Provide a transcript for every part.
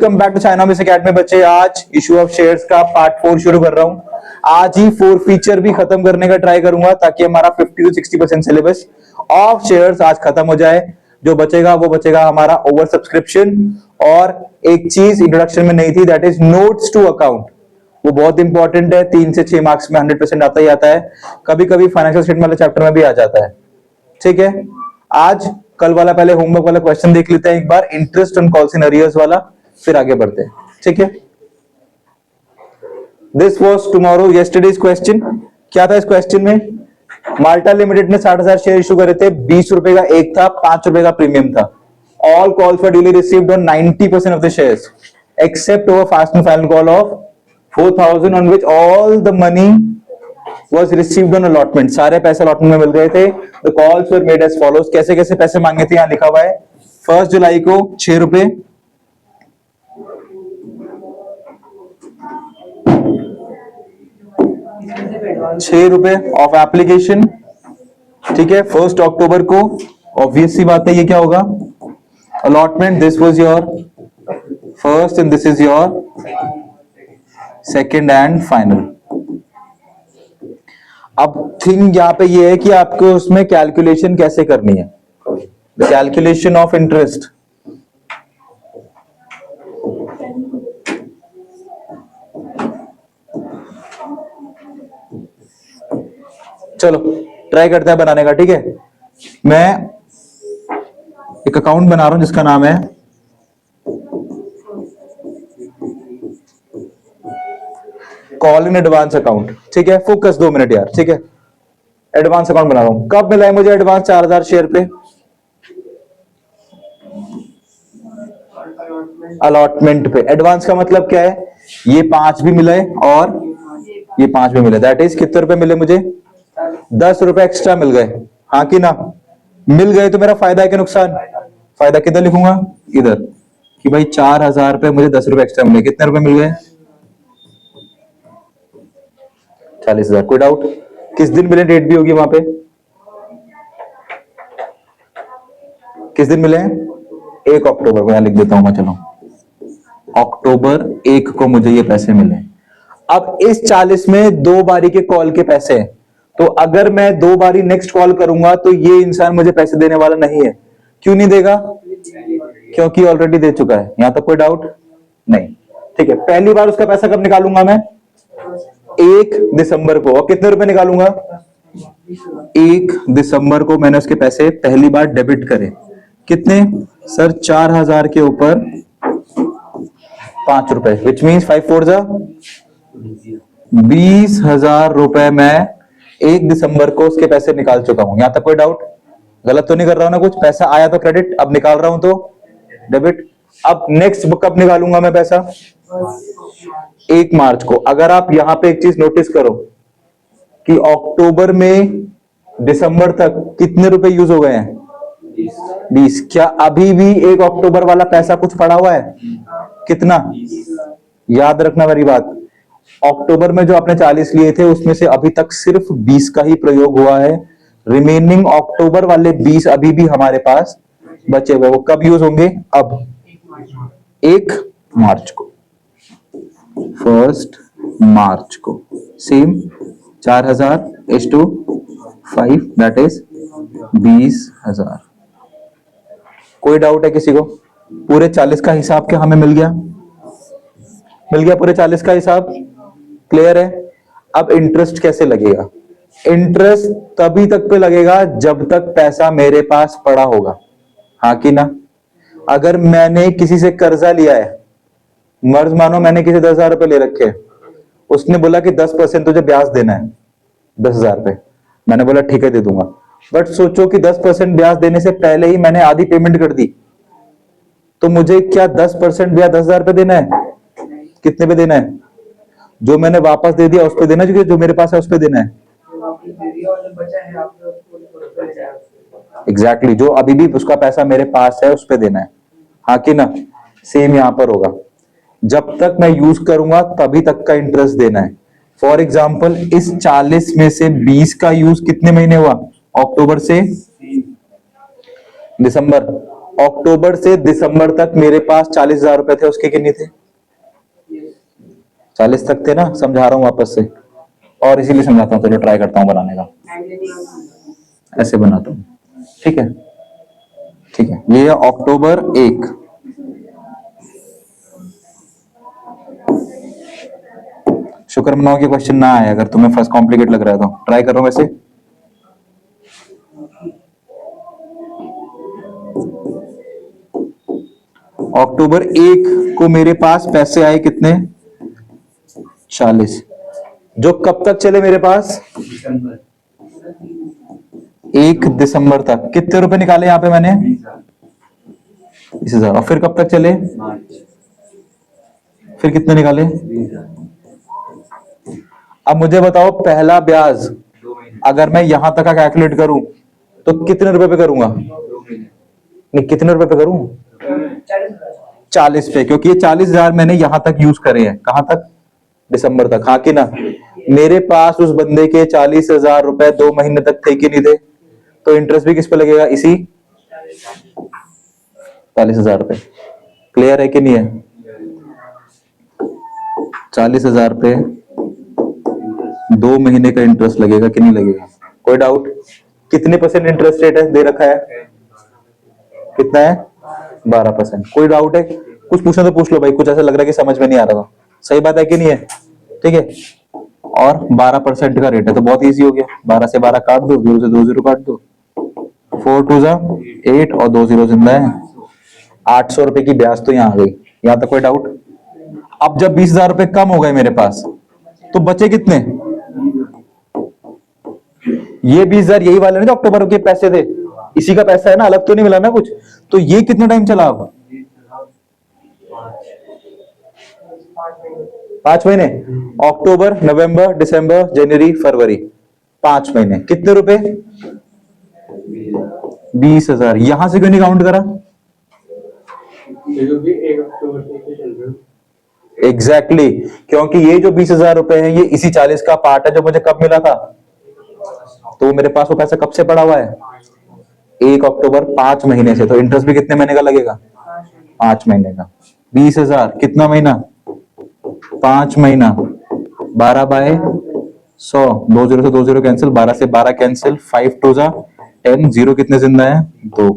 Welcome back to चाइना मिस academy बच्चे। आज इशू ऑफ शेयर्स का पार्ट 4 शुरू कर रहा हूं। आज ही 4 फीचर भी खत्म करने का ट्राई करूंगा ताकि हमारा 50 to 60% सिलेबस ऑफ शेयर्स आज खत्म हो जाए। जो बचेगा वो बचेगा हमारा ओवर सब्सक्रिप्शन। और एक चीज इंट्रोडक्शन में नहीं थी, that is notes to account. वो बहुत इंपॉर्टेंट है, 3 से 6 मार्क्स में 100% आता ही आता है। कभी कभी फाइनेंशियल स्टेटमेंट वाले चैप्टर में भी आ जाता है। ठीक है, आज कल वाला पहले होमवर्क वाला क्वेश्चन देख लेते हैं एक बार, interest on calls in arrears वाला, फिर आगे बढ़ते हैं। ठीक है, this was tomorrow yesterday's question. क्या था इस क्वेश्चन में? माल्टा लिमिटेड ने 60,000 शेयर इशू करे थे, 20 रुपए का एक था, 5 रुपए का प्रीमियम था। All calls were duly received on 90% of the shares except over fast and final call of 4,000 on which all the money was received on allotment। सारे पैसे अलॉटमेंट में मिल गए थे। The calls were made as follows। कैसे कैसे पैसे मांगे थे यहां लिखा हुआ है। 1 जुलाई को 6 रुपए, 6 रुपए ऑफ एप्लीकेशन। ठीक है, 1 अक्टूबर को ऑब्वियस सी बात है ये क्या होगा, allotment. This was your first and this is your second and final. अब थिंग यहां पे ये है कि आपको उसमें कैलकुलेशन कैसे करनी है, द कैलकुलेशन ऑफ इंटरेस्ट। चलो ट्राई करते हैं बनाने का। ठीक है, मैं एक अकाउंट बना रहा हूं जिसका नाम है कॉल इन एडवांस अकाउंट। ठीक है, फोकस 2 मिनट यार। ठीक है, एडवांस अकाउंट बना रहा हूं। कब मिला है मुझे एडवांस 4,000 शेयर पे? अलॉटमेंट पे। एडवांस का मतलब क्या है, ये 5 भी मिला है और ये 5 भी मिले। दैट इज कितने रुपए मिले मुझे? 10 रुपए एक्स्ट्रा मिल गए। हाँ कि ना? मिल गए तो मेरा फायदा है कि नुकसान? फायदा किधर लिखूंगा? इधर, कि भाई 4,000 पे मुझे 10 रुपए एक्स्ट्रा मिले। कितने रुपए मिल गए? 40,000। कोई डाउट? किस दिन मिले? डेट भी होगी वहां पे। किस दिन मिले? 1 अक्टूबर को। यहां लिख देता हूं मैं, चलो अक्टूबर 1 को मुझे ये पैसे मिले। अब इस 40 में 2 बारी के कॉल के पैसे हैं, तो अगर मैं 2 बारी नेक्स्ट कॉल करूंगा तो ये इंसान मुझे पैसे देने वाला नहीं है। क्यों नहीं देगा? क्योंकि ऑलरेडी दे चुका है। यहां तक कोई डाउट नहीं? ठीक है, पहली बार उसका पैसा कब निकालूंगा मैं? 1 दिसंबर को। और कितने रुपए निकालूंगा? 1 दिसंबर को मैंने उसके पैसे पहली बार डेबिट करे। कितने सर? 4,000 के ऊपर 5 रुपए, विच मीन्स 5 4 जा 20,000 रुपए मैं 1 दिसंबर को उसके पैसे निकाल चुका हूं। यहां तक कोई डाउट? गलत तो नहीं कर रहा हूं ना कुछ? पैसा आया तो क्रेडिट, अब निकाल रहा हूं तो डेबिट। अब नेक्स्ट कब निकालूंगा मैं पैसा? 1 मार्च को। अगर आप यहां पे एक चीज नोटिस करो कि अक्टूबर में दिसंबर तक कितने रुपए यूज हो गए हैं? 20। क्या अभी भी 1 अक्टूबर वाला पैसा कुछ पड़ा हुआ है? कितना? याद रखना मेरी बात, अक्टूबर में जो आपने 40 लिए थे उसमें से अभी तक सिर्फ 20 का ही प्रयोग हुआ है। रिमेनिंग अक्टूबर वाले 20 अभी भी हमारे पास बचे हुए। वो कब यूज होंगे? अब 1 मार्च को, 1 मार्च को। Same 4,000 is to 5, that is 20,000। कोई डाउट है किसी को? पूरे 40 का हिसाब क्या हमें मिल गया? मिल गया पूरे 40 का हिसाब? क्लियर है? अब इंटरेस्ट कैसे लगेगा? इंटरेस्ट तभी तक पे लगेगा जब तक पैसा मेरे पास पड़ा होगा। हाँ कि ना? अगर मैंने किसी से कर्जा लिया है, मर्ज मानो मैंने किसी 10,000 रुपए ले रखे, उसने बोला कि 10% तुझे ब्याज देना है 10,000 पे। मैंने बोला ठीक है दे दूंगा। बट सोचो कि 10% ब्याज देने से पहले ही मैंने आधी पेमेंट कर दी, तो मुझे क्या 10% ब्याज 10,000 पे देना है? कितने पे देना है? जो मैंने वापस दे दिया उस पे देना, जो मेरे पास है उस पे देना है। एग्जैक्टली, जो अभी भी उसका पैसा मेरे पास है उस पे देना है। हाँ कि ना? सेम यहां पर होगा, जब तक मैं यूज करूंगा तभी तक का इंटरेस्ट देना है। फॉर एग्जाम्पल, इस 40 में से 20 का यूज कितने महीने हुआ? अक्टूबर से दिसंबर। अक्टूबर से दिसंबर तक मेरे पास 40,000 रुपए थे, उसके कितने थे? 40 तक थे ना, समझा रहा हूं वापस से, और इसीलिए समझाता हूँ, चलो ट्राई करता हूँ बनाने का, ऐसे बनाता हूँ, ठीक है? ठीक है, ये है अक्टूबर 1। शुक्र मनाओ कि क्वेश्चन ना आए, अगर तुम्हें फर्स्ट कॉम्प्लिकेट लग रहा है तो ट्राई करो वैसे। अक्टूबर 1 को मेरे पास पैसे आए कितने? 40। जो कब तक चले मेरे पास? 1 दिसंबर तक। कितने रुपए निकाले यहां पे मैंने? 20,000। और फिर कब तक चले? फिर कितने निकाले? अब मुझे बताओ, पहला ब्याज अगर मैं यहां तक का कैलकुलेट करूं तो कितने रुपए पे करूंगा? नहीं, कितने रुपए पे करूं? 40 पे, क्योंकि ये 40,000 मैंने यहां तक यूज करे हैं। कहां तक? दिसंबर तक, हाँ कि ना? मेरे पास उस बंदे के 40,000 रुपए 2 महीने तक थे कि नहीं थे? तो इंटरेस्ट भी किस पे लगेगा? इसी 40,000 रुपए। क्लियर है कि नहीं है? 40,000 पे 2 महीने का इंटरेस्ट लगेगा कि नहीं लगेगा? कोई डाउट? कितने परसेंट इंटरेस्ट रेट है दे रखा है? कितना है? 12%। कोई डाउट है? कुछ पूछना तो पूछ लो भाई, कुछ ऐसा लग रहा है कि समझ में नहीं आ रहा था। सही बात है कि नहीं है? ठीक है। और 12% का रेट है तो बहुत इजी हो गया, 12 से 12 काट दो, 0 से 2 0 काट दो, 4 2 जा 8 और 2 0 जिंदा है। 800 रुपए की ब्याज तो यहाँ आ गई। यहाँ तक कोई डाउट? अब जब 20,000 रुपए कम हो गए मेरे पास तो बचे कितने? ये 20,000 यही वाले ना जो अक्टूबर के पैसे थे, इसी का पैसा है ना, अलग तो नहीं मिला ना कुछ। तो ये कितना टाइम चला? अब 5 महीने। अक्टूबर, नवंबर, दिसंबर, जनवरी, फरवरी, 5 महीने। कितने रुपए? 20,000। यहां से क्यों नहीं काउंट करा? एग्जैक्टली क्योंकि ये जो 20,000 रुपए है ये इसी 40 का पार्ट है जो मुझे कब मिला था। तो मेरे पास वो पैसा कब से पड़ा हुआ है? 1 अक्टूबर, 5 महीने से। तो इंटरेस्ट भी कितने महीने का लगेगा? 5 महीने का। 20,000 कितना महीना? 5 महीना। 12 बाय 100, 2 0 से 2 0 कैंसिल, 12 से 12 कैंसिल, 5 2 जा 10, 0 कितने जिंदा है? 2।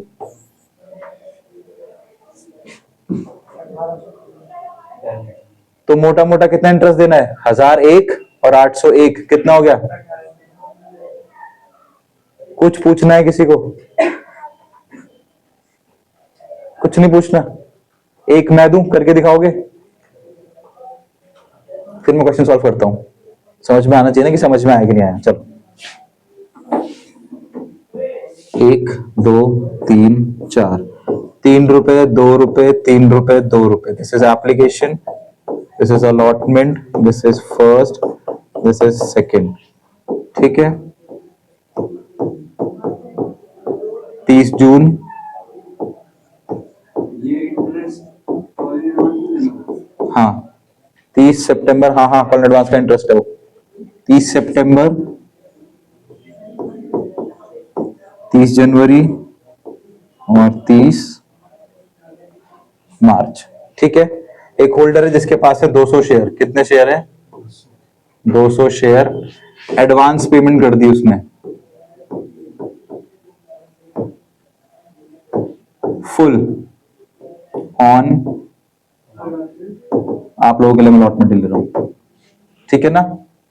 तो मोटा मोटा कितना इंटरेस्ट देना है? 1001 और 801, कितना हो गया? कुछ पूछना है किसी को? कुछ नहीं पूछना? एक मैं दूं, करके दिखाओगे? फिर मैं क्वेश्चन सॉल्व करता हूं। समझ में आना चाहिए ना कि समझ में आया कि नहीं आया। चलो, 1 2 3 4, 3 रुपए, 2 रुपए, 3 रुपए, 2 रुपए। This is application, this is allotment, this is first, this is second. ठीक है। 30 जून, हाँ 30 सितंबर, हाँ हाँ कॉल एडवांस का इंटरेस्ट है वो। 30 सितंबर, 30 जनवरी और 30 मार्च। ठीक है। एक होल्डर है जिसके पास है 200 शेयर। कितने शेयर है? 200 शेयर। एडवांस पेमेंट कर दी उसने, फुल ऑन, आप लोगों के लिए मैं अलॉटमेंट ले रहा हूं। ठीक है ना?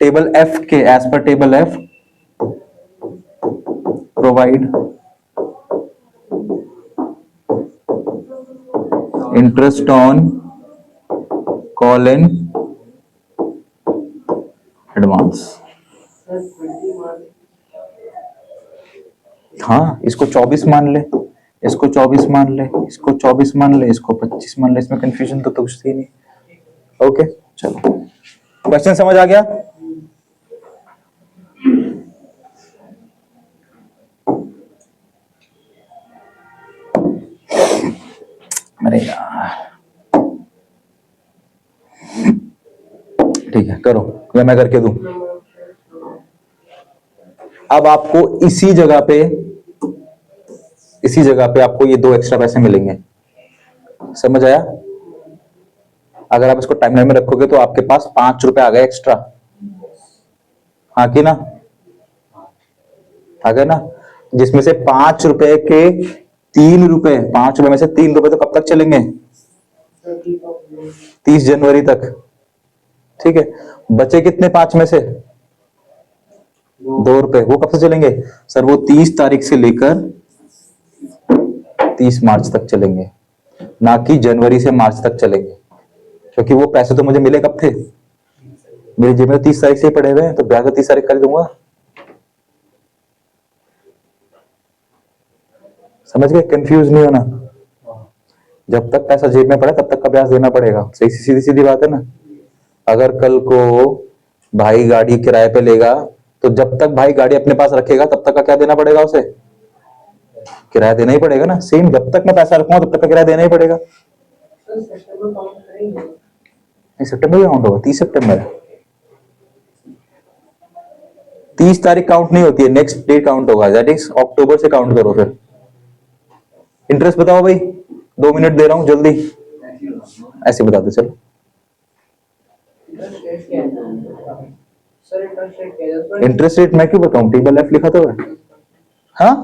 टेबल एफ के as per table F provide interest on call in advance. हाँ, इसको 24 मान ले, इसको 24 मान ले, इसको 24 मान ले, इसको 25 मान ले, इसमें कंफ्यूजन तो कुछ थी नहीं। ओके चलो, क्वेश्चन समझ आ गया? अरे यार, ठीक है करो या मैं करके दूं? अब आपको इसी जगह पे इसी जगह पे आपको ये 2 एक्स्ट्रा पैसे मिलेंगे। समझ आया? अगर आप इसको टाइमलाइन में रखोगे तो आपके पास 5 रुपए आ गए एक्स्ट्रा। हाँ कि ना? आ गए ना? जिसमें से 5 रुपए के 3 रुपए, 5 रुपए में से 3 रुपए तो कब तक चलेंगे? 30 जनवरी तक। ठीक है, बचे कितने 5 में से? 2 रुपए। वो कब से चलेंगे सर? वो 30 तारीख से लेकर 30 मार्च तक चलेंगे, ना कि जनवरी से मार्च तक चलेंगे। क्योंकि वो पैसे तो मुझे मिले कब थे? मेरी जेब में 30 तारीख से ही पड़े हुए हैं, तो ब्याज तो 30 तारीख कर दूंगा। समझ गए? कंफ्यूज नहीं होना। जब तक पैसा जेब में पड़ा तब तक का ब्याज देना पड़ेगा। सही, सीधी सीधी बात है ना। अगर कल को भाई गाड़ी किराए पे लेगा तो जब तक भाई गाड़ी अपने पास रखेगा तब तक का क्या देना पड़ेगा उसे? किराया देना ही पड़ेगा ना। सेम, जब तक मैं पैसा रखूंगा तब तक का किराया देना ही पड़ेगा। नहीं, सितंबर में काउंट होगा। 30 सितंबर है। 30 तारीख काउंट नहीं होती है, नेक्स्ट डे काउंट होगा। दैट इज अक्टूबर से काउंट करो। फिर इंटरेस्ट बताओ भाई, 2 मिनट दे रहा हूं, जल्दी ऐसे बता दो। चलो, इंटरेस्ट रेट मैं क्यों बताऊं? टेबल एफ लिखा तो है। हाँ,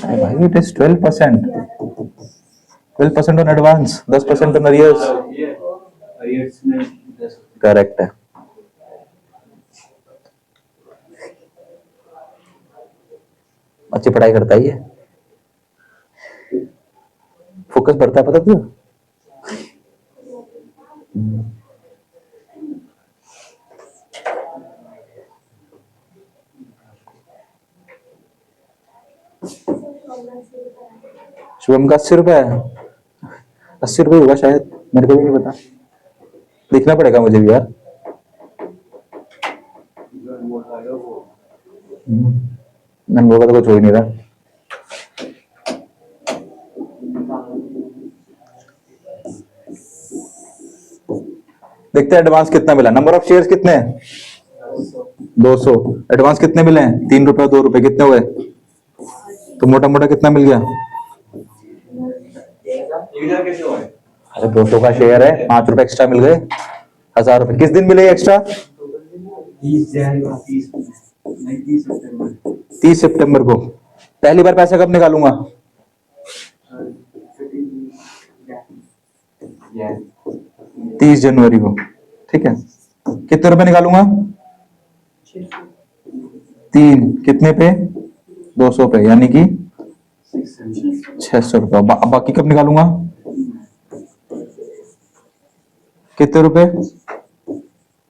अरे भाई it is 12%। 12% on advance, 10% on arrears. Correct है। अच्छी पढ़ाई करता है ये, फोकस बढ़ता है, पता क्यों? शुभम का 80 रुपए है। 80 रुपए होगा शायद, मेरे को भी नहीं पता, देखना पड़ेगा मुझे भी यार। मैंने बोला तो कुछ हो ही नहीं रहा। देखते हैं एडवांस कितना मिला। नंबर ऑफ शेयर्स कितने हैं? 200। एडवांस कितने मिले हैं? 3 रुपए और 2 रुपए, कितने हुए? तो मोटा मोटा कितना मिल गया? अरे 200 का शेयर है, 5 रुपए एक्स्ट्रा मिल गए, 1000 रुपए। किस दिन मिले एक्स्ट्रा? 30 सितंबर को। पहली बार पैसा कब निकालूंगा? 30 जनवरी को। ठीक है, कितने रुपए निकालूंगा? 3, कितने पे? 200 पे, यानी कि 600 रुपए। बाकी कब निकालूंगा? कितने रुपए?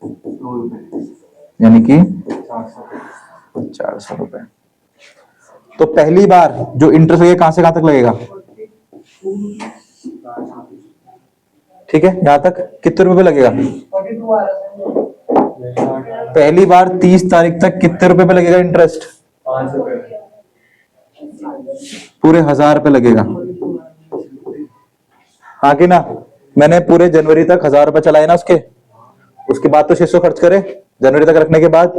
2 रुपए, यानी कि 400 रुपए। तो पहली बार जो इंटरेस्ट लगेगा कहां से कहां तक लगेगा? ठीक है, यहां तक कितने रुपए पे लगेगा? पहली बार 30 तारीख तक कितने रुपए पे लगेगा इंटरेस्ट? 5 रुपए। पूरे 1000 रुपए लगेगा। हाँ कि ना? मैंने पूरे जनवरी तक 1000 रुपए चलाए ना उसके बाद तो 600 खर्च करे। जनवरी तक रखने के बाद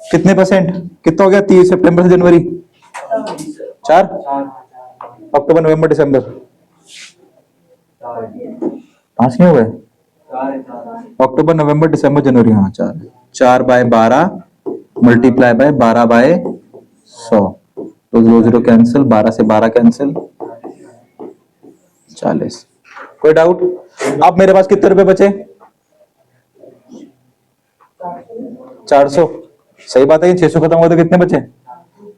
कितने परसेंट? कितना हो गया? 30 सितंबर से जनवरी 4, अक्टूबर नवंबर दिसंबर 5 नहीं हो गए? अक्टूबर नवंबर दिसंबर जनवरी, हाँ 4। 4 बाय 12 मल्टीप्लाई बाय 12 बाय 100, तो 2 0 कैंसिल, 12 से 12 कैंसिल, 40। कोई डाउट? अब मेरे पास कितने रुपए बचे? 400। सही बात है, 600 खत्म हुआ तो कितने बचे?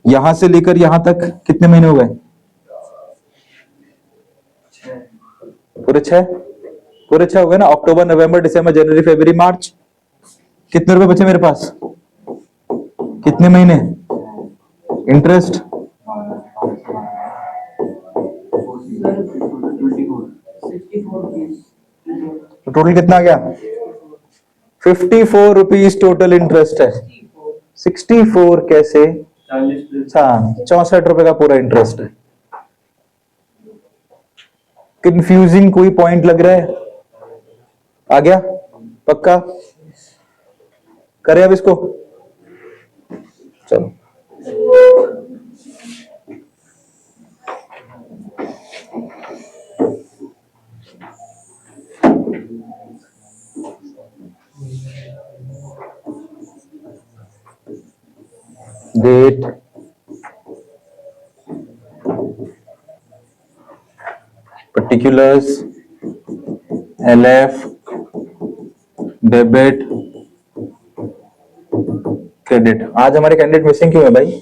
यहां से लेकर यहां तक कितने महीने हो गए? पूरे 6। पूरे 6 हो गए ना। अक्टूबर नवंबर दिसंबर जनवरी फरवरी मार्च, कितने रुपए बचे मेरे पास? कितने महीने इंटरेस्ट? तो टोटल कितना आ गया? 54 रुपीज टोटल इंटरेस्ट है। 64 कैसे? 64 रुपए का पूरा इंटरेस्ट है। कंफ्यूजिंग कोई पॉइंट लग रहा है? आ गया? पक्का? करें अब इसको? चलो, date particulars LF debit credit. आज हमारे कैंडिडेट मिसिंग क्यों है भाई?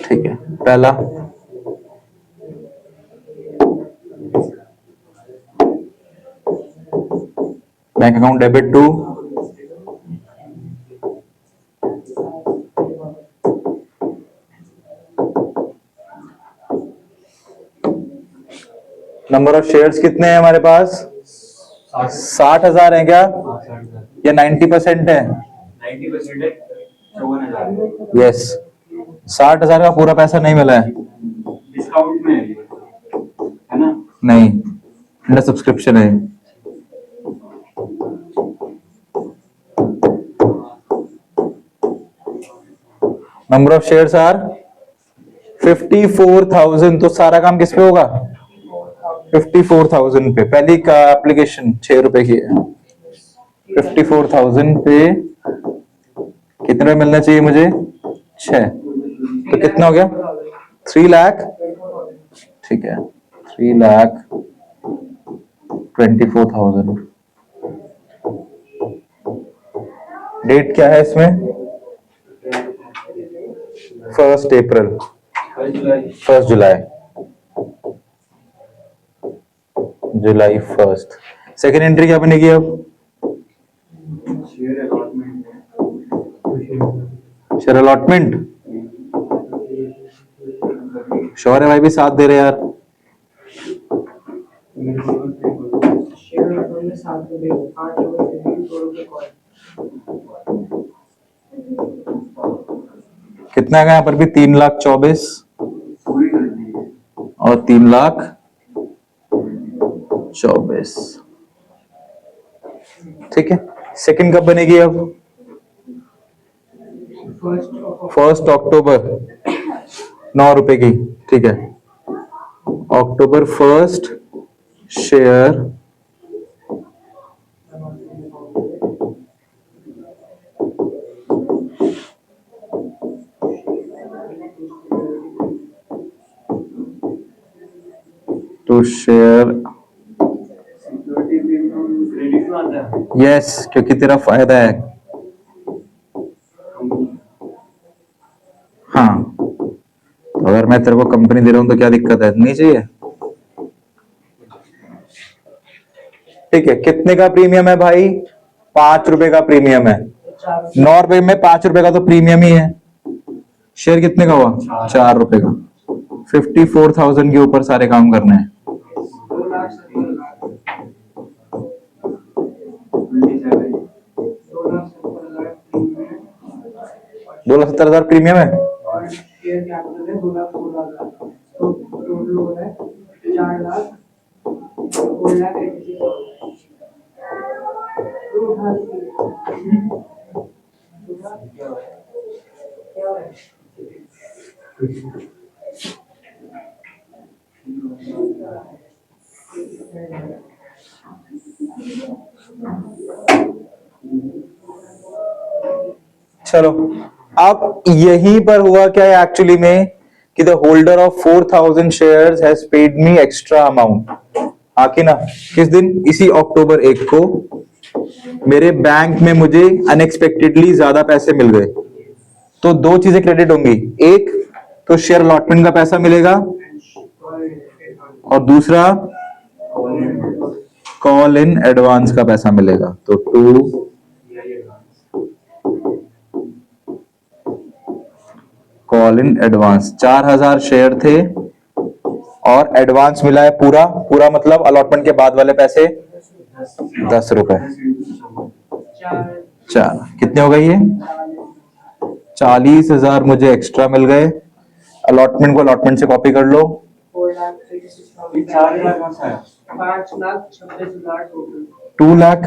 ठीक है, पहला bank account debit to number of shares कितने हैं हमारे पास? 60,000 है क्या? या 90% है? 90% है, 54,000 यस, 60,000 का पूरा पैसा नहीं मिला है, डिस्काउंट में है ना? नहीं, अंडर सब्सक्रिप्शन है। नंबर ऑफ शेयर्स आर 54,000, तो सारा काम किस पे होगा? 54,000 पे। पहली का एप्लीकेशन 6 रुपए की है, 54,000 पे कितने मिलना चाहिए मुझे? 6, तो कितना हो गया? 3 लाख। ठीक है, 3,24,000। डेट क्या है इसमें? 1 अप्रैल, 1 जुलाई, जुलाई 1। सेकेंड एंट्री क्या बनेगी अब? Share allotment, share allotment. Sure है भाई भी साथ दे रहे यार? कितना है यहाँ पर भी? 3,24,000 पूरी कर दी है। और 3,24,000। ठीक है, सेकंड कब बनेगी अब? 1 अक्टूबर, 9 रुपए की। ठीक है, October 1 share to share. Security premium credit में आता है। यस, क्योंकि तेरा फायदा है। हाँ, तो अगर मैं तेरे को कंपनी दे रहा हूं तो क्या दिक्कत है? नहीं चाहिए? ठीक है, कितने का प्रीमियम है भाई? 5 रुपए का प्रीमियम है। 9 रुपए में 5 रुपए का तो प्रीमियम ही है। शेयर कितने का हुआ? 4 रुपए का। 54,000 के ऊपर सारे काम करने हैं। 2,70,000 प्रीमियम है। चलो, अब यहीं पर हुआ क्या है एक्चुअली में कि the holder of 4,000 shares has paid me extra amount. हाँ कि ना? किस दिन? इसी अक्टूबर 1 को मेरे बैंक में मुझे अनएक्सपेक्टेडली ज्यादा पैसे मिल गए। तो दो चीजें क्रेडिट होंगी, एक तो शेयर अलॉटमेंट का पैसा मिलेगा और दूसरा कॉल इन एडवांस का पैसा मिलेगा। तो 2 कॉल इन एडवांस। 4,000 शेयर थे और एडवांस मिला है पूरा पूरा, मतलब अलॉटमेंट के बाद वाले पैसे 10 रुपए। 4 कितने हो गए? ये 40,000 मुझे एक्स्ट्रा मिल गए। अलॉटमेंट को अलॉटमेंट से कॉपी कर लो। 2 लाख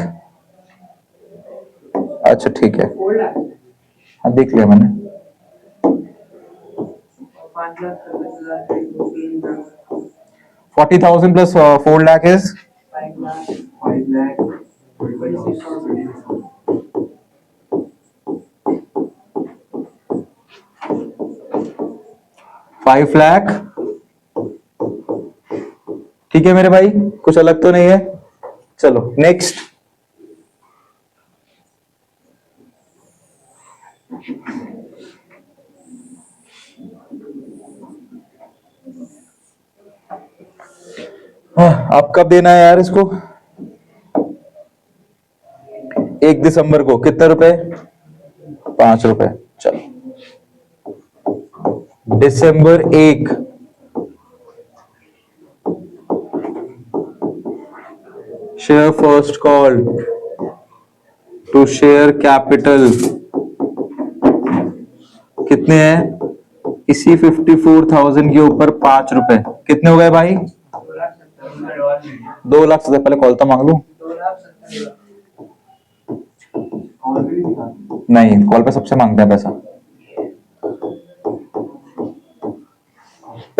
अच्छा ठीक है, फोल्ड है हाँ देख लिया मैंने। 5,40,000 3 40,000 plus 4 lakh is 5 lakh 26,000 5 lakh. ठीक है मेरे भाई, कुछ अलग तो नहीं है। चलो नेक्स्ट। अब कब देना है यार इसको? 1 दिसंबर को कितने रुपए? 5 रुपए। चलो December 1, share first call to share capital कितने हैं? इसी 54,000 के ऊपर 5 रुपए कितने हो गए भाई? 2 लाख से पहले कॉल तो मांग लूं। नहीं, कॉल पे सबसे मांगते हैं पैसा।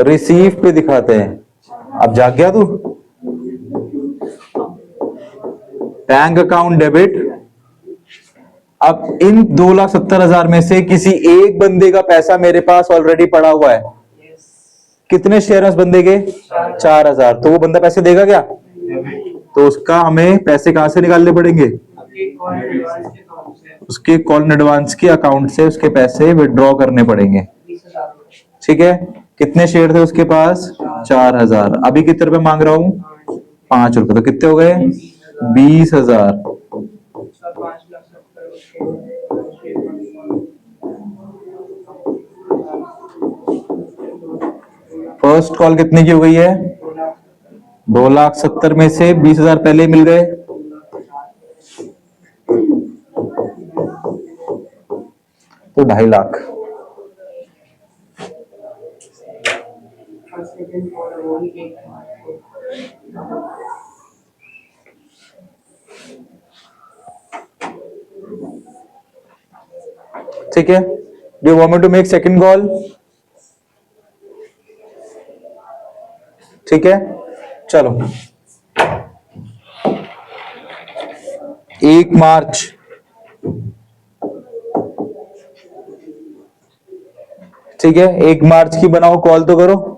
रिसीव पे दिखाते हैं। अब जाग गया तू? Bank account debit. अब इन 2,70,000 में से किसी एक बंदे का पैसा मेरे पास ऑलरेडी पड़ा हुआ है। कितने शेयर हैं उस बंदे के? 4,000। तो वो बंदा पैसे देगा क्या? तो उसका हमें पैसे कहां से निकालने पड़ेंगे? उसके कॉल एडवांस के अकाउंट से उसके पैसे विड्रॉ करने पड़ेंगे। ठीक है, कितने शेयर थे उसके पास? 4,000। अभी कितने रुपए मांग रहा हूं? 5 रुपए। तो कितने हो गए? 20,000। फर्स्ट कॉल कितने की हो गई है? 2,70,000 में से 20,000 पहले ही मिल गए। तो 2.5 लाख। ठीक है, do you want me to make second call? ठीक है, चलो 1 मार्च ठीक है, 1 मार्च की बनाओ, कॉल तो करो।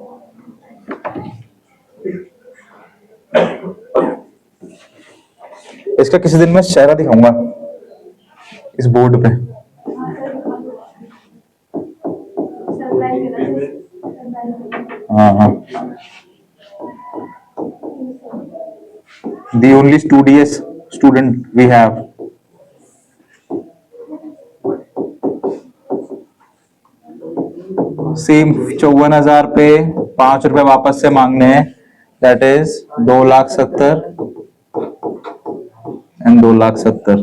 इसका किसी दिन मैं चेहरा दिखाऊंगा इस बोर्ड पे। हाँ हाँ, the only studious student we have. Same 54,000 पे 5 रुपए वापस से मांगने हैं। That is 2,70,000 and 2,70,000।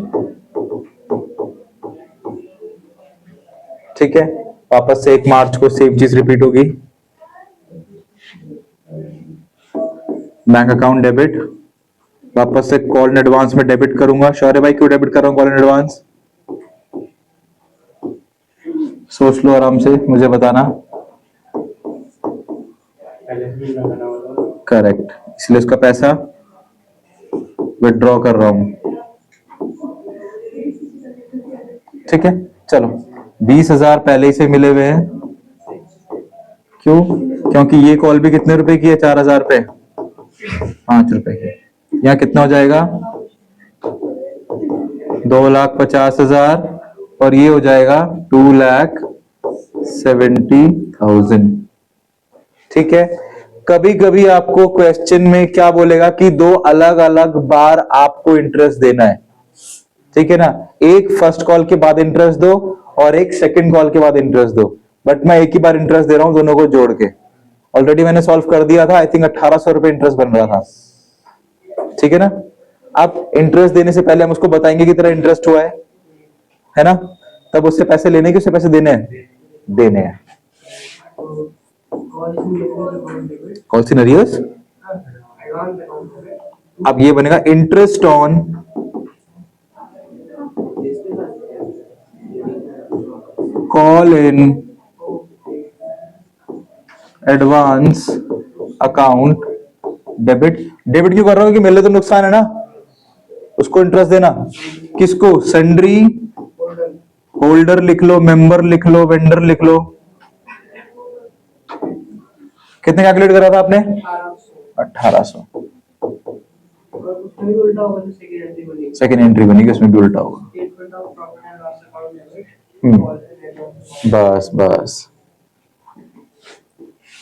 ठीक है, वापस से 1 मार्च को सेम चीज रिपीट होगी। बैंक अकाउंट डेबिट, वापस से कॉल एडवांस में डेबिट करूंगा। शौर्य भाई क्यों डेबिट कर रहा हूं कॉल एडवांस? सोच लो आराम से, मुझे बताना। करेक्ट, इसलिए उसका पैसा विड्रॉ कर रहा हूं। ठीक है, चलो 20,000 पहले ही से मिले हुए हैं। क्यों? क्योंकि ये कॉल भी कितने रुपए की है? 4,000 पे 5 रुपए की। यहाँ कितना हो जाएगा? 2,50,000 और ये हो जाएगा 2,70,000। ठीक है, कभी कभी आपको क्वेश्चन में क्या बोलेगा कि 2 अलग अलग बार आपको इंटरेस्ट देना है। ठीक है ना, एक फर्स्ट कॉल के बाद इंटरेस्ट दो और एक सेकंड कॉल के बाद इंटरेस्ट दो। बट मैं एक ही बार इंटरेस्ट दे रहा हूं दोनों को जोड़ के। ऑलरेडी मैंने सॉल्व कर दिया था, आई थिंक 1,800 रुपए इंटरेस्ट बन रहा था। ठीक है ना, अब इंटरेस्ट देने से पहले हम उसको बताएंगे कि तेरा इंटरेस्ट हुआ है ना, तब उससे पैसे लेने के उससे पैसे देने हैं, देने हैं। Call scenarios. अब ये बनेगा interest on call in advance account debit. Debit क्यों कर रहा हूं कि मेरे लिए तो नुकसान है ना, उसको इंटरेस्ट देना। किसको? सन्ड्री होल्डर लिख लो, मेंबर लिख लो, वेंडर लिख लो। कितने कैलकुलेट करा था आपने? 1800। सेकेंड एंट्री बनेगी, उसमें भी उल्टा होगा। बस बस।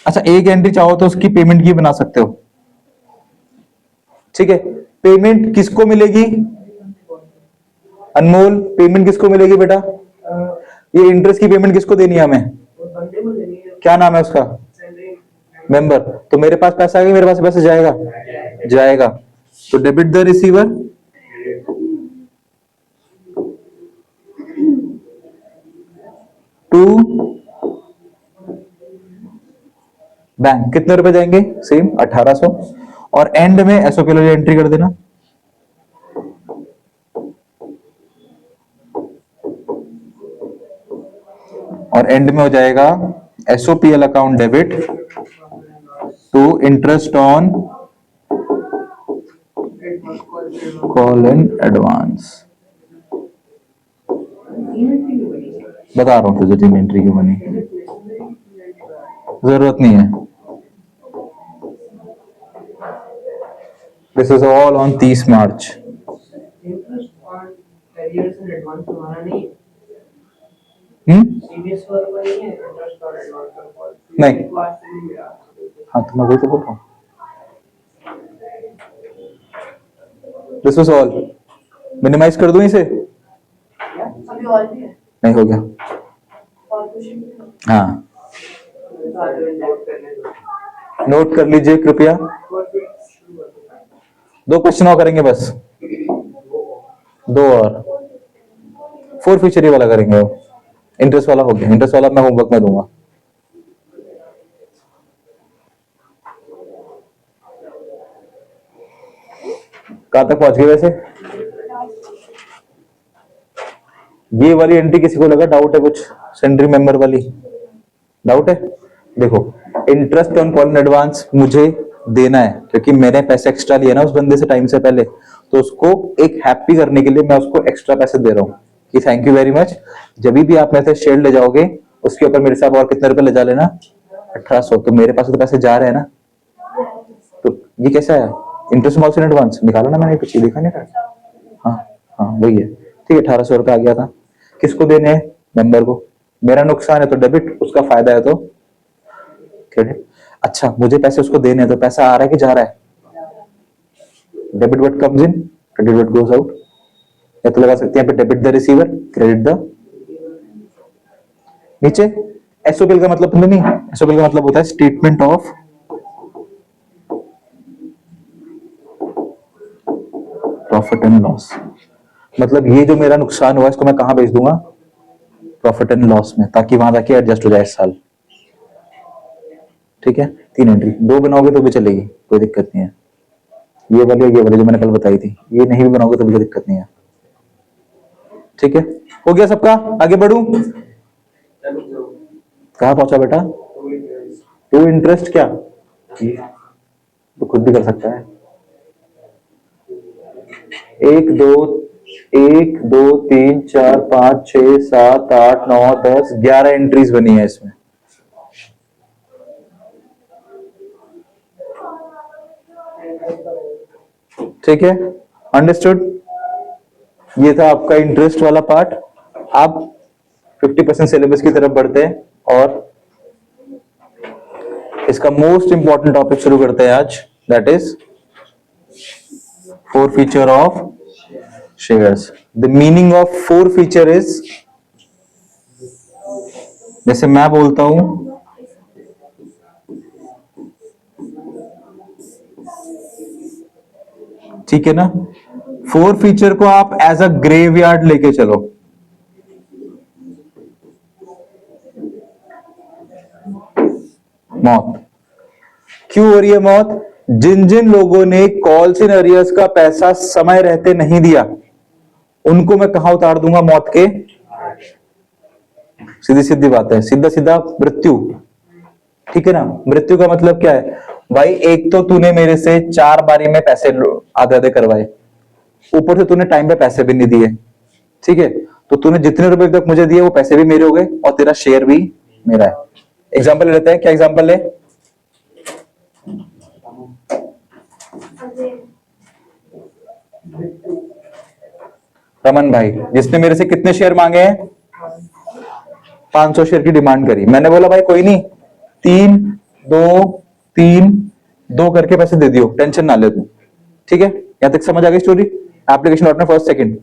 अच्छा, एक एंट्री चाहो तो उसकी पेमेंट की बना सकते हो, ठीक है। पेमेंट किसको मिलेगी? अनमोल, पेमेंट किसको मिलेगी बेटा? ये इंटरेस्ट की पेमेंट किसको देनी है हमें? क्या नाम है उसका? मेंबर। तो मेरे पास पैसा आएगा, मेरे पास पैसा जाएगा? जाएगा। तो debit the receiver to bank. कितने रुपए जाएंगे? सेम 1800। और एंड में एसओपी वाली एंट्री कर देना। और एंड में हो जाएगा SOPL account debit to interest on call in advance. बता रहा हूं तुझे 3 एंट्री क्यों बनी, जरूरत नहीं है। दिस इज ऑल ऑन 30 मार्च। नहीं, हाँ तो मैं वही तो बोल रहा हूँ। This was all. मिनिमाइज कर दूं इसे? नहीं, हो गया। हाँ, नोट कर लीजिए कृपया। 2 क्वेश्चन और करेंगे बस, 2 और। 4 फीचर ही वाला करेंगे। इंटरेस्ट वाला हो गया, इंटरेस्ट वाला मैं होमवर्क में दूंगा। कहां तक पहुंच गए वैसे? ये वाली एंट्री किसी को लगा डाउट है कुछ? सेंट्री मेंबर वाली डाउट है? देखो, interest on call in advance मुझे देना है क्योंकि मैंने पैसे एक्स्ट्रा लिए ना उस बंदे से टाइम से पहले, तो उसको एक हैप्पी करने के लिए मैं उसको एक्स्ट्रा पैसे दे रहा हूँ कि थैंक यू वेरी मच। जब भी आप मेरे से शेयर ले जाओगे उसके ऊपर मेरे साथ और कितने रुपए ले जा लेना? 1800। तो मेरे पास तो पैसे जा रहे हैं ना, तो ये कैसा है? इंटरेस्ट ऑन एडवांस निकाला ना मैंने, पीछे देखा नहीं? हाँ हाँ, वही है। ठीक है, 1800 रुपए आ गया था। किसको देने हैं? मेंबर को। मेरा नुकसान है तो डेबिट, उसका फायदा है तो क्रेडिट। अच्छा, मुझे पैसे उसको देने हैं तो पैसा आ रहा है कि जा रहा है? Debit what comes in, credit what goes out. या तो लगा सकते हैं पे debit the receiver, credit the. नीचे एसओपीएल का मतलब नहीं, एसओपीएल का मतलब होता है statement of profit and loss. मतलब ये जो मेरा नुकसान हुआ इसको मैं कहां भेज दूंगा? प्रॉफिट एंड लॉस में, ताकि वहां जाके एडजस्ट हो जाए इस साल। ठीक है, 3 एंट्री, 2 बनाओगे तो भी चलेगी, कोई दिक्कत नहीं है। ये वाली जो मैंने कल बताई थी, ये नहीं भी बनाओगे तो भी कोई दिक्कत नहीं है। ठीक है, हो गया सबका? आगे बढ़ूं? कहां पहुंचा बेटा? टू इंटरेस्ट क्या? तो खुद भी कर सकता है। 1 2 3 4 5 6 7 8 9 10 11 एंट्रीज बनी है इसमें। ठीक है, अंडरस्टूड। ये था आपका इंटरेस्ट वाला पार्ट। आप 50% सिलेबस की तरफ बढ़ते हैं और इसका मोस्ट इंपॉर्टेंट टॉपिक शुरू करते हैं आज, that is 4 feature of shares. The meaning of 4 feature is, जैसे मैं बोलता हूं ठीक है ना, 4 फीचर को आप एज अ ग्रेवयार्ड लेके चलो। मौत क्यों हो रही है? मौत जिन जिन लोगों ने कॉल्स इन अरियर्स का पैसा समय रहते नहीं दिया, उनको मैं कहां उतार दूंगा? मौत के सीधी सीधी बात है, सीधा सीधा मृत्यु। ठीक है ना, मृत्यु का मतलब क्या है भाई, एक तो तूने मेरे से 4 बारी में पैसे आधे आधे करवाए, ऊपर से तूने टाइम पे पैसे भी नहीं दिए। ठीक है, तो तूने जितने रुपए तक मुझे दिए वो पैसे भी मेरे हो गए और तेरा शेयर भी मेरा है। एग्जांपल लेते हैं, क्या एग्जांपल ले? रमन भाई, जिसने मेरे से कितने शेयर मांगे हैं? 500 शेयर की डिमांड करी। मैंने बोला भाई कोई नहीं, 3 2 3 2 करके पैसे दे दियो, टेंशन ना ले तू। ठीक है, यहां तक समझ आ गई स्टोरी? एप्लीकेशन लौटने फर्स्ट सेकंड,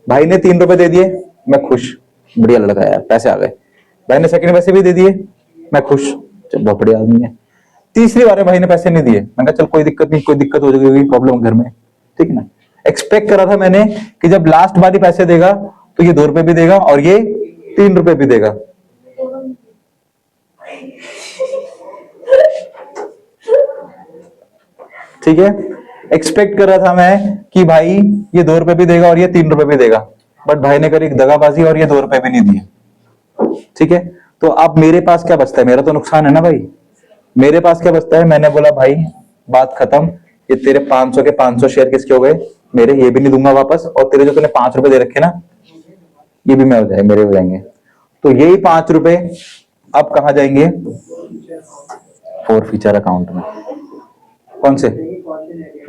भाई ने 3 रुपए दे दिए, मैं खुश, बढ़िया लड़का है यार, पैसे आ गए। भाई ने सेकंड पैसे भी दे दिए, मैं खुश, चल बहुत बढ़िया आदमी है। तीसरी बार भाई ने पैसे नहीं दिए, मैंने कहा चल कोई दिक्कत नहीं, कोई दिक्कत हो जाएगी, प्रॉब्लम घर में। ठीक है ना, एक्सपेक्ट करा था मैंने कि जब लास्ट बारी पैसे देगा तो ये 2 रुपए भी देगा और ये 3 रुपए भी देगा। ठीक है, एक्सपेक्ट कर रहा था मैं कि भाई ये 2 रुपए भी देगा और ये 3 रुपए भी देगा, बट भाई ने करी दगाबाजी और ये 2 रुपए भी नहीं दिए। ठीक है, तो अब मेरे पास क्या बचता है? मेरा तो नुकसान है ना भाई। मेरे पास क्या बचता है? मैंने बोला भाई बात खत्म, ये तेरे 500 के 500 शेयर किसके हो गए? मेरे, ये भी नहीं दूंगा वापस, और तेरे जो तूने 5 रुपए दे रखे ना, ये भी मैं हो जाए, मेरे हो जाएंगे। तो यही 5 रुपए अब कहां जाएंगे? फोर फीचर अकाउंट में। कौन से?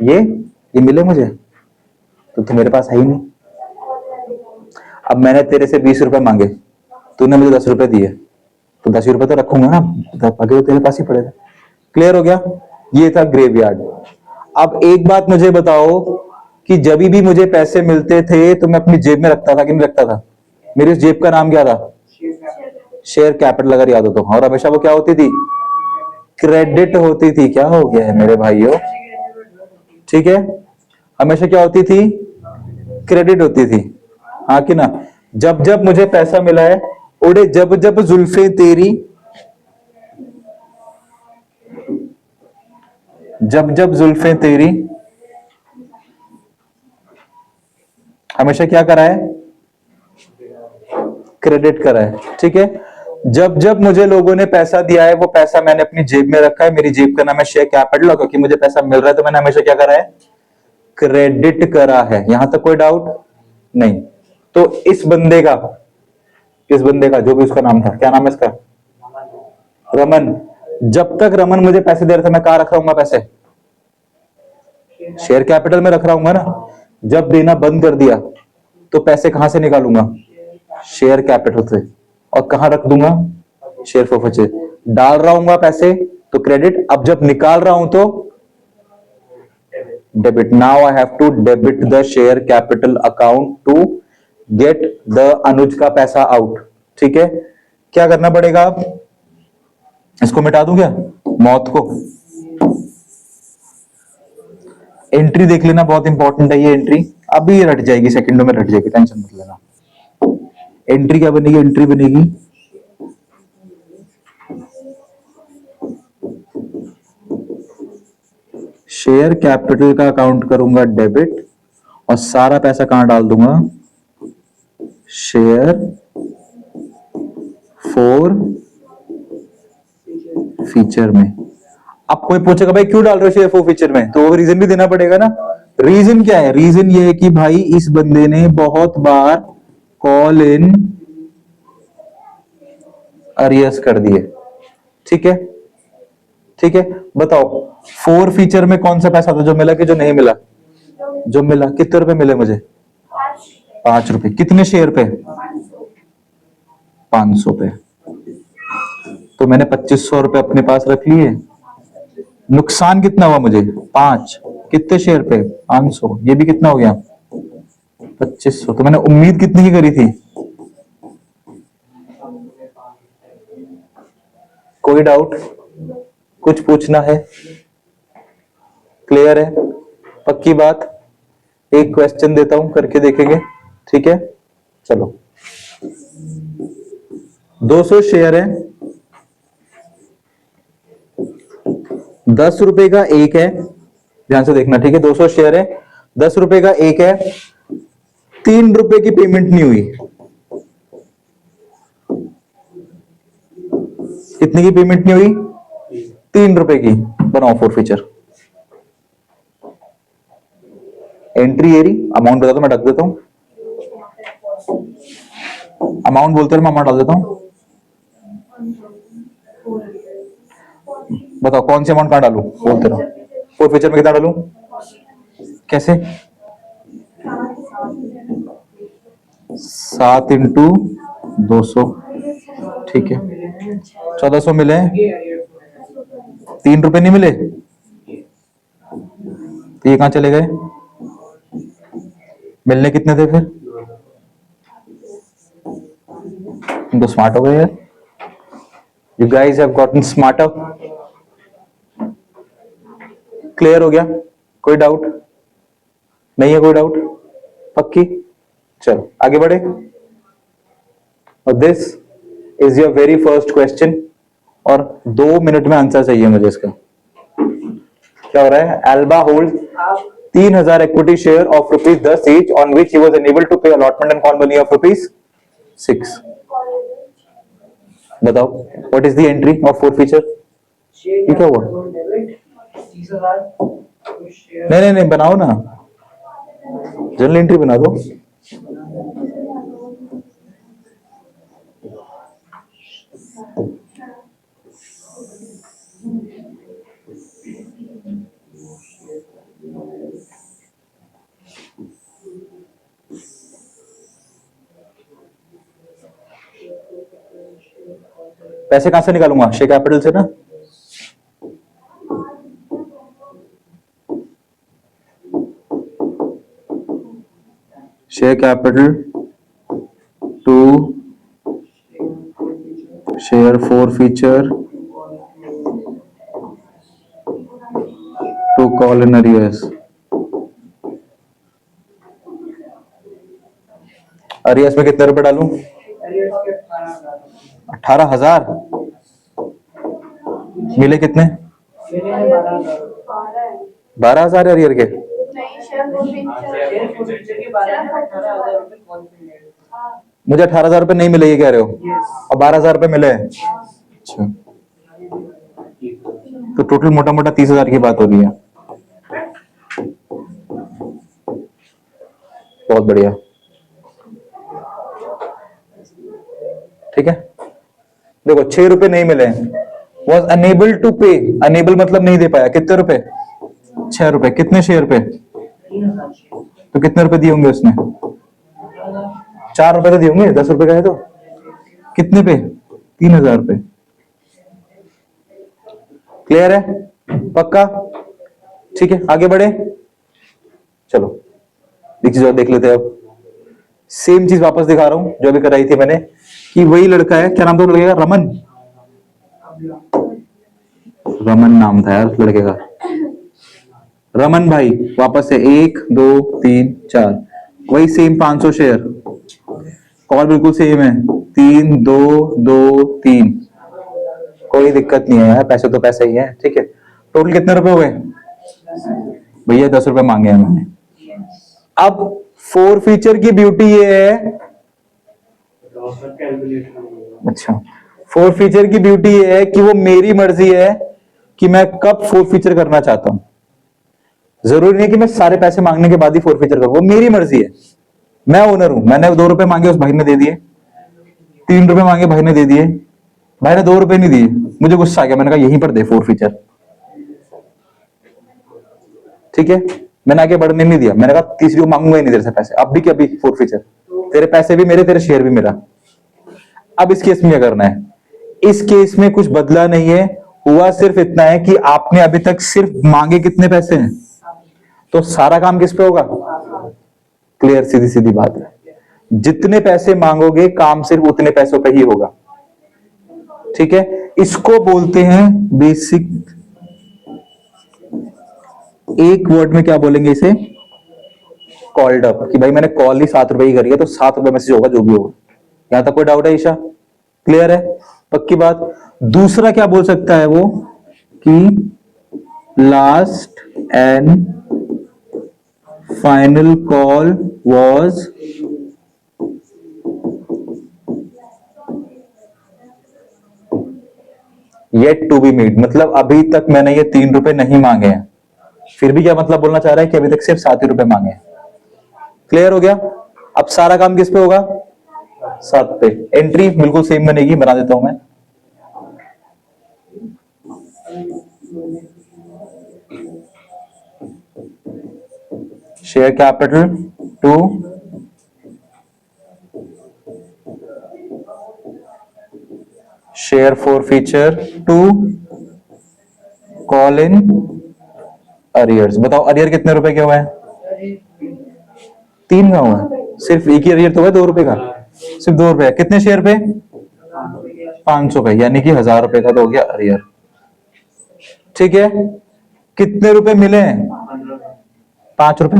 ये मिले मुझे तो मेरे पास है ही नहीं। अब मैंने तेरे से 20 रुपए मांगे, तूने मुझे 10 रुपए दिए, तो 10 रुपए तो रखूंगा ना, आगे तो तेरे पास ही पड़ेगा। क्लियर हो गया? ये था ग्रेवयार्ड। अब एक बात मुझे बताओ कि जब भी मुझे पैसे मिलते थे तो मैं अपनी जेब में रखता था कि नहीं रखता था? मेरी उस जेब का नाम क्या था? शेयर कैपिटल, अगर याद हो तो। और हमेशा वो क्या होती थी? क्रेडिट होती थी। क्या हो गया है मेरे भाइयों? ठीक है, हमेशा क्या होती थी? क्रेडिट होती थी, हाँ कि ना? जब जब मुझे पैसा मिला है, उड़े जब जब जुल्फे तेरी, जब जब जुल्फे तेरी, हमेशा क्या करा है? क्रेडिट करा है। ठीक है, जब जब मुझे लोगों ने पैसा दिया है, वो पैसा मैंने अपनी जेब में रखा है। मेरी जेब का नाम है शेयर कैपिटल, क्योंकि मुझे पैसा मिल रहा है तो मैंने हमेशा क्या करा है? क्रेडिट करा है। यहां तक कोई डाउट नहीं? तो इस बंदे का, जो भी उसका नाम था, क्या नाम है इसका? रमन। जब तक रमन मुझे पैसे दे रहा था, मैं कहां रख रहा हूँ पैसे? शेयर कैपिटल में रख रहा हूँ ना। जब देना बंद कर दिया तो पैसे कहां से निकालूंगा? शेयर कैपिटल से। और कहां रख दूंगा? शेयर फोरफेयर। डाल रहा हूँ पैसे तो क्रेडिट, अब जब निकाल रहा हूं तो debit. Now I have to debit the share capital account to get the Anuj का पैसा आउट। ठीक है, क्या करना पड़ेगा? अब इसको मिटा दूं क्या? मौत को। एंट्री देख लेना, बहुत इंपॉर्टेंट है ये एंट्री। अभी रट जाएगी, सेकंडों में रट जाएगी, टेंशन मत लेना। एंट्री क्या बनेगी? एंट्री बनेगी शेयर कैपिटल का अकाउंट करूंगा डेबिट, और सारा पैसा कहां डाल दूंगा? शेयर फॉर फीचर में। अब कोई पूछेगा भाई क्यों डाल रहे हो शेयर फॉर फीचर में, तो वो रीजन भी देना पड़ेगा ना। रीजन क्या है? रीजन ये है कि भाई इस बंदे ने बहुत बार कॉल इन अरियर्स कर दिए। ठीक है, ठीक है, बताओ फोर फीचर में कौन सा पैसा था जो मिला कि जो नहीं मिला? जो मिला। कितने रुपए मिले मुझे? 5 रुपए। कितने शेयर पे? 500 पे। तो मैंने 2500 रुपए अपने पास रख लिए। नुकसान कितना हुआ मुझे? 5। कितने शेयर पे? 500। ये भी कितना हो गया? 2500। तो मैंने उम्मीद कितनी की करी थी? कोई डाउट? कुछ पूछना है? क्लियर है? पक्की बात? एक क्वेश्चन देता हूं, करके देखेंगे। ठीक है, चलो। 200 शेयर है, 10 रुपए का एक है। ध्यान से देखना, ठीक है? 200 शेयर है, 10 रुपए का एक है, 3 रुपए की पेमेंट नहीं हुई। कितने की पेमेंट नहीं हुई? 3 रुपए की। बनाओ फोर फीचर। एंट्री एरी अमाउंट बता दो, मैं ढक देता हूं। अमाउंट बोलते रहो, मैं अमाउंट डाल देता हूं। बताओ कौन सी अमाउंट कहां डालूं, बोलते रहो। फोर फीचर में कितना डालूं? कैसे? 7 × 200। ठीक है, 1400 मिले। 3 रुपए नहीं मिले तो ये कहां चले गए? मिलने कितने थे फिर? तुम तो स्मार्ट हो गए यार। You guys have gotten smarter. Clear हो गया? कोई डाउट नहीं है? कोई डाउट? पक्की? चलो आगे बढ़े। और this is your very first question और 2 मिनट में आंसर चाहिए मुझे इसका। क्या हो रहा है? Elba hold 3000 equity share of ₹10 each on which he was unable to pay allotment and call money of ₹6। बताओ what is the entry of forfeiture? ये क्या हुआ? नहीं नहीं नहीं, बनाओ ना, जनरल एंट्री बना दो। पैसे कहां से निकालूंगा? शेयर कैपिटल से ना। Share capital to share forfeiture to call in arrears. Arrears में कितने रुपए डालूं? 18,000। मिले कितने? 12,000 अरियर के। मुझे 18,000 रुपए नहीं मिले, ये कह रहे हो? और 12,000 रुपए मिले। अच्छा, तो टोटल मोटा मोटा 30,000 की बात हो रही है। बहुत बढ़िया, ठीक है। देखो 6 रुपए नहीं मिले, वॉज अनेबल टू पे। अनेबल मतलब नहीं दे पाया। कितने रुपए? 6 रुपए। कितने शेयर पे? तो कितने रुपए दिए होंगे उसने? 4 रुपए तो दिए होंगे, 10 रुपए का है तो। कितने पे? 3,000 रुपए। क्लियर है? पक्का? ठीक है, आगे बढ़े। चलो एक चीज और देख लेते हैं अब। सेम चीज वापस दिखा रहा हूं जो अभी कराई थी मैंने, कि वही लड़का है। क्या नाम था लड़के का? रमन। रमन नाम था यार लड़के का। रमन भाई वापस से 1 2 3 4, वही सेम 500 शेयर। कॉल बिल्कुल सेम है, 3 2 2 3। कोई दिक्कत नहीं है यार, पैसे तो पैसे ही है। ठीक है, टोटल कितने रुपए हुए भैया? 10 रुपए मांगे हैं मैंने। अब फोर फीचर की ब्यूटी ये है, अच्छा, फोर फीचर की ब्यूटी ये है कि वो मेरी मर्जी है कि मैं कब फोर फीचर करना चाहता हूं। जरूरी नहीं कि मैं सारे पैसे मांगने के बाद ही फोर फीचर करूं, वो मेरी मर्जी है। मैं ओनर हूं। मैंने 2 रुपए मांगे, उस भाई ने दे दिए। 3 रुपए मांगे, भाई ने दे दिए। भाई ने 2 रुपए नहीं दिए, मुझे गुस्सा आ गया। मैंने कहा यहीं पर दे फोर फीचर। ठीक है, मैंने आगे बढ़ने नहीं दिया। मैंने कहा तीसरी को मांगूंगा ही नहीं तेरे से पैसे, अब भी क्या अभी फोर फीचर। तेरे पैसे भी मेरे, तेरे शेयर भी मेरा। अब इस केस में क्या करना है? इस केस में कुछ बदला नहीं है, हुआ सिर्फ इतना है कि आपने अभी तक सिर्फ मांगे कितने पैसे हैं, तो सारा काम किस पे होगा? क्लियर, सीधी सीधी बात है। जितने पैसे मांगोगे काम सिर्फ उतने पैसों पे ही होगा। ठीक है, इसको बोलते हैं बेसिक। एक वर्ड में क्या बोलेंगे इसे? Called up. कि भाई मैंने कॉल ही 7 रुपए की करी है, तो 7 रुपए मैसेज होगा जो भी होगा। यहां तक कोई डाउट है ईशा? क्लियर है? पक्की बात। दूसरा क्या बोल सकता है वो कि last and final call was yet to be made, मतलब अभी तक मैंने ये 3 रुपए नहीं मांगे हैं, फिर भी क्या मतलब बोलना चाह रहा है कि अभी तक सिर्फ 7 ही रुपए मांगे हैं। क्लियर हो गया? अब सारा काम किस पे होगा? 7 पे। एंट्री बिल्कुल सेम बनेगी, बना देता हूं मैं। Share capital to share forfeiture to call in arrears. बताओ अरियर कितने रुपए के हुए हैं? 3 का हुआ है। सिर्फ एक ही अरियर तो हुआ 2 रुपए का, सिर्फ 2 रुपए। कितने शेयर पे? 500 पे, यानी कि 1000 रुपए का तो हो गया अरियर। ठीक है, कितने रुपए मिले हैं? 5 रुपए।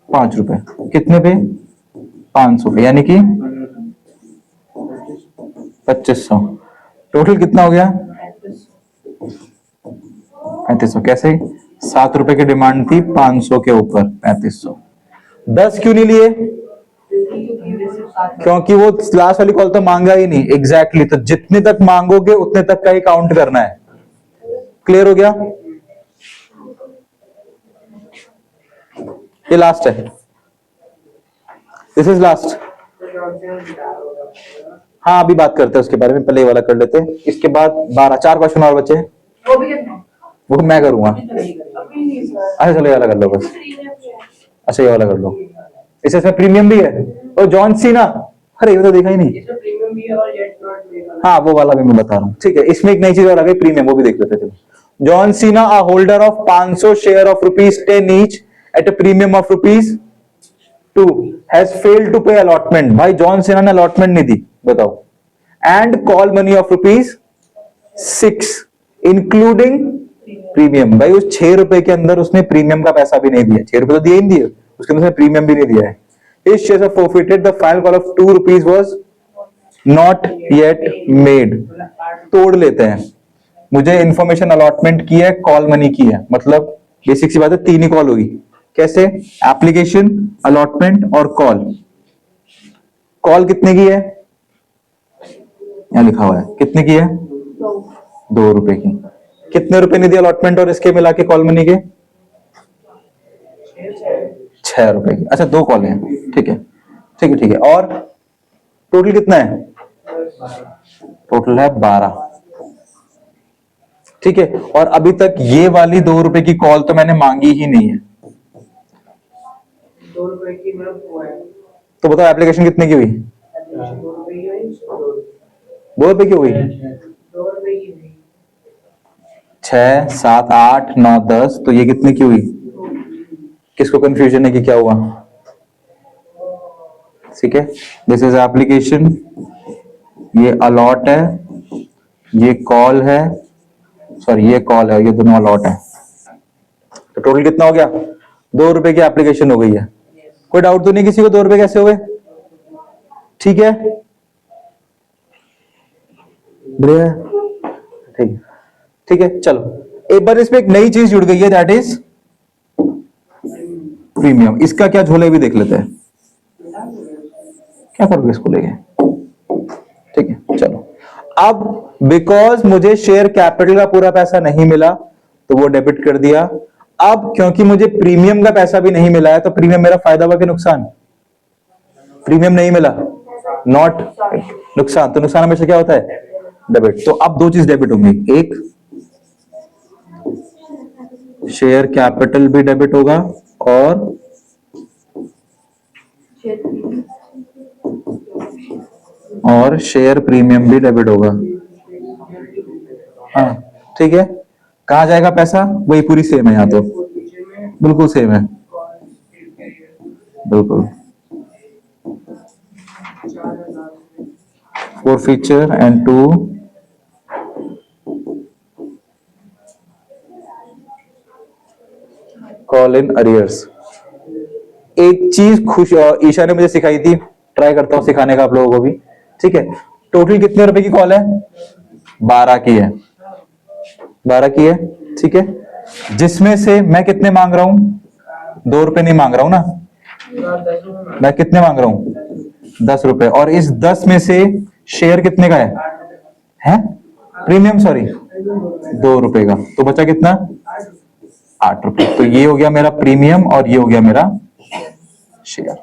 5 रुपए कितने पे? 500 पे, यानी कि 2500। टोटल कितना हो गया? 3500। कैसे? 7 रुपए की डिमांड थी, 500 के ऊपर 3500। 10 क्यों नहीं लिए? क्योंकि वो लास्ट वाली कॉल तो मांगा ही नहीं। एग्जैक्टली तो जितने तक मांगोगे उतने तक का ही काउंट करना है। क्लियर हो गया? ये लास्ट है, दिस इज लास्ट। हाँ अभी बात करते हैं उसके बारे में, पहले ये वाला कर लेते हैं, इसके बाद 4 क्वेश्चन और बचे हैं, वो मैं करूंगा। अच्छा चलो ये वाला कर लो बस। अच्छा ये वाला कर लो, इसमें प्रीमियम भी है। और जॉन सीना, अरे ये तो देखा ही नहीं। हाँ वो वाला भी मैं बता रहा हूँ। ठीक है, इसमें एक नई चीज और आ गई, प्रीमियम, वो भी देख लेते हैं। John Cena a holder of 500 share of ₹10 each at a premium of ₹2 has failed to pay allotment. भाई जॉन सीना ने अलॉटमेंट नहीं दी, बताओ। And call money of ₹6 including premium. भाई उस 6 रुपए के अंदर उसने प्रीमियम का पैसा भी नहीं दिया, 6 रुपए तो दिए ही नहीं दिए, उसके अंदर प्रीमियम भी नहीं दिया है। His shares are forfeited. The final call of ₹2 was not yet made. तोड़ लेते हैं, मुझे इंफॉर्मेशन अलॉटमेंट की है, कॉल मनी की है, मतलब बेसिक सी बात है, 3 ही कॉल होगी। कैसे? एप्लीकेशन, अलॉटमेंट और कॉल। कॉल कितने की है? यहां लिखा हुआ है, कितने की है? 2 रुपए की। कितने रुपए नहीं दिया अलॉटमेंट और इसके मिला के कॉल मनी के? 6 रुपए की। अच्छा 2 कॉल हैं, ठीक है ठीक है ठीक है। और टोटल कितना है? टोटल है 12। ठीक है, और अभी तक ये वाली 2 रुपए की कॉल तो मैंने मांगी ही नहीं है। 2 रुपए की तो बताओ एप्लीकेशन कितने की हुई? 2 रुपए की हुई। 6, 7, 8, 9, 10, तो ये कितने की हुई? किसको कंफ्यूजन है कि क्या हुआ? ठीक है, दिस इज एप्लीकेशन, ये अलॉट है, ये कॉल है, सॉरी ये कॉल है, ये दोनों अलॉट है। तो टोटल कितना हो गया? 2 रुपए की एप्लीकेशन हो गई है। कोई डाउट तो नहीं किसी को? 2 रुपए कैसे हुए? ठीक है बढ़िया, ठीक है ठीक है। चलो एक बार इसमें एक नई चीज जुड़ गई है, दैट इज प्रीमियम। इसका क्या झोले भी देख लेते हैं, क्या करोगे इसको लेके? ठीक है चलो। अब बिकॉज मुझे शेयर कैपिटल का पूरा पैसा नहीं मिला तो वो डेबिट कर दिया। अब क्योंकि मुझे प्रीमियम का पैसा भी नहीं मिला है तो प्रीमियम मेरा फायदा हुआ कि नुकसान? प्रीमियम नहीं मिला, नॉट नुकसान। तो नुकसान हमेशा क्या होता है? डेबिट। तो अब 2 चीज डेबिट होंगी, एक शेयर कैपिटल भी डेबिट होगा और शेयर प्रीमियम भी डेबिट होगा। हाँ ठीक है, कहां जाएगा पैसा? वही पूरी सेम है, यहाँ तो बिल्कुल सेम है, बिल्कुल। For feature and 2 call in arrears. एक चीज ईशा ने मुझे सिखाई थी, ट्राई करता हूं सिखाने का आप लोगों को भी। ठीक है, टोटल कितने रुपए की कॉल है? 12 की है, 12 की है। ठीक है, जिसमें से मैं कितने मांग रहा हूं? 2 रुपए नहीं मांग रहा हूं ना, मैं कितने मांग रहा हूं? 10 रुपए। और इस 10 में से शेयर कितने का है? प्रीमियम सॉरी 2 रुपए का, तो बचा कितना 8 रुपए। तो ये हो गया मेरा प्रीमियम और ये हो गया मेरा शेयर।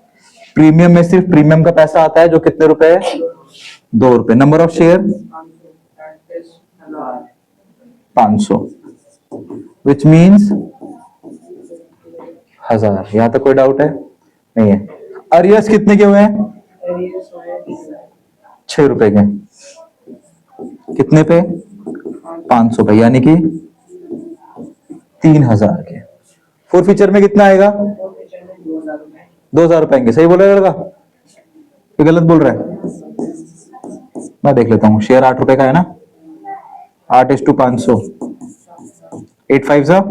प्रीमियम में सिर्फ प्रीमियम का पैसा आता है जो कितने रुपए है 2 रुपए। Number of share 500 which means 1000। यहां तक कोई डाउट है नहीं है। अरियर्स कितने के हुए हैं 6 रुपए के, कितने पे 500 पे, यानी कि 3000 के। फोर फीचर में कितना आएगा 2000 रुपए आएंगे। सही बोल रहा है लड़का ये गलत बोल रहा है? मैं देख लेता हूं। शेयर 8 रुपए का है ना, 8:500, 8 5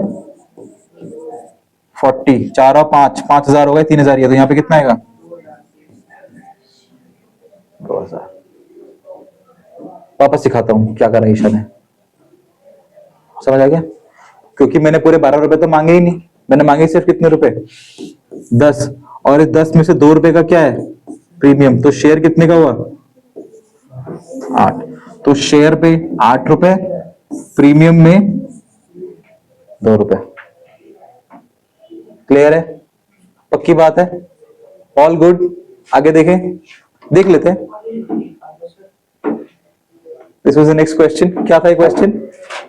40, 4 और 5, 5000 हो गए, 3000। ये तो यहाँ पे कितना आएगा 2000। वापस सिखाता हूं क्या करा ईशा ने, समझ आ गया? क्योंकि मैंने पूरे 12 रुपए तो मांगे ही नहीं, मैंने मांगे सिर्फ कितने रुपए 10, और इस 10 में से 2 रुपए का क्या है प्रीमियम। तो शेयर कितने का हुआ 8। तो शेयर पे 8 रुपए, प्रीमियम में 2 रुपए। क्लियर है? पक्की बात है? All good? आगे देखें, देख लेते हैं। This was the next question. क्या था क्वेश्चन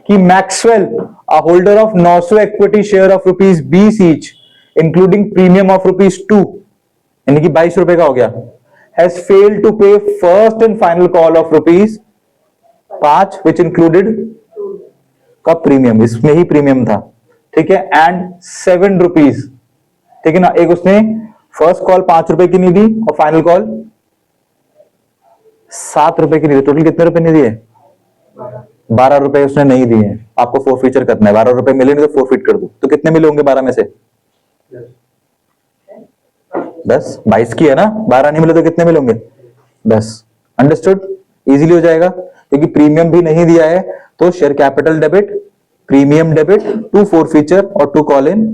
कि Maxwell a holder of 900 equity share of ₹20 each including premium of ₹2, यानी कि 22 रुपए का हो गया, हैज फेल्ड टू पे first and final call of ₹5 which included का प्रीमियम, इसमें ही प्रीमियम था, ठीक है, एंड 7 रुपीज, ठीक है ना। एक उसने फर्स्ट कॉल 5 रुपए की नहीं दी और फाइनल कॉल 7 रुपए की नहीं दी। टोटल कितने रुपए नहीं दिए 12 रुपए उसने नहीं दिए। आपको फोर फीचर करना है, 12 रुपए मिले नहीं तो फोरफीट कर दो। तो कितने मिले होंगे 12 में से 10, 22 की है ना, 12 नहीं मिले तो कितने मिले होंगे 10। अंडरस्टूड? इजीली हो जाएगा क्योंकि प्रीमियम भी नहीं दिया है। तो share capital debit, premium debit, 2 four feature और 2 कॉल इन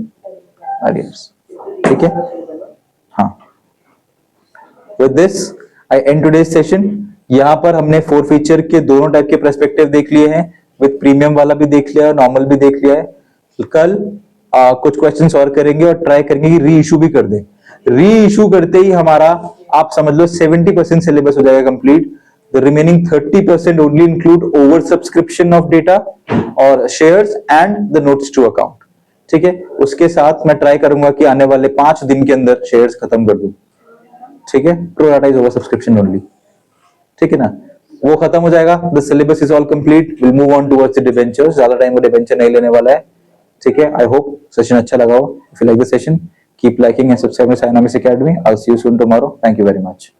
अरियर्स, ठीक है। हाँ, with this I and today's session. यहां पर हमने फोर फीचर के दोनों टाइप के पर्सपेक्टिव देख लिए हैं, विद प्रीमियम वाला भी देख लिया, नॉर्मल भी देख लिया है। कल कुछ क्वेश्चंस और करेंगे और ट्राई करेंगे कि री इशू भी कर दें। री इशू करते ही हमारा आप समझ लो 70% सिलेबस हो जाएगा complete. The remaining 30% only include over subscription of data और shares and the notes to account, ठीक है। उसके साथ मैं ट्राई करूंगा कि आने वाले 5 दिन के अंदर शेयर्स खत्म कर दूं, ठीक है। Pro data is over subscription only, ठीक है ना। वो खत्म हो जाएगा, the syllabus is all complete, will move on towards the debentures. ज्यादा टाइम वो डिबेंचर नहीं लेने वाला है, ठीक है। आई होप सेशन अच्छा लगा हो। If you like the session, keep liking and subscribing Synamics Academy. I will see you soon tomorrow. Thank you very much.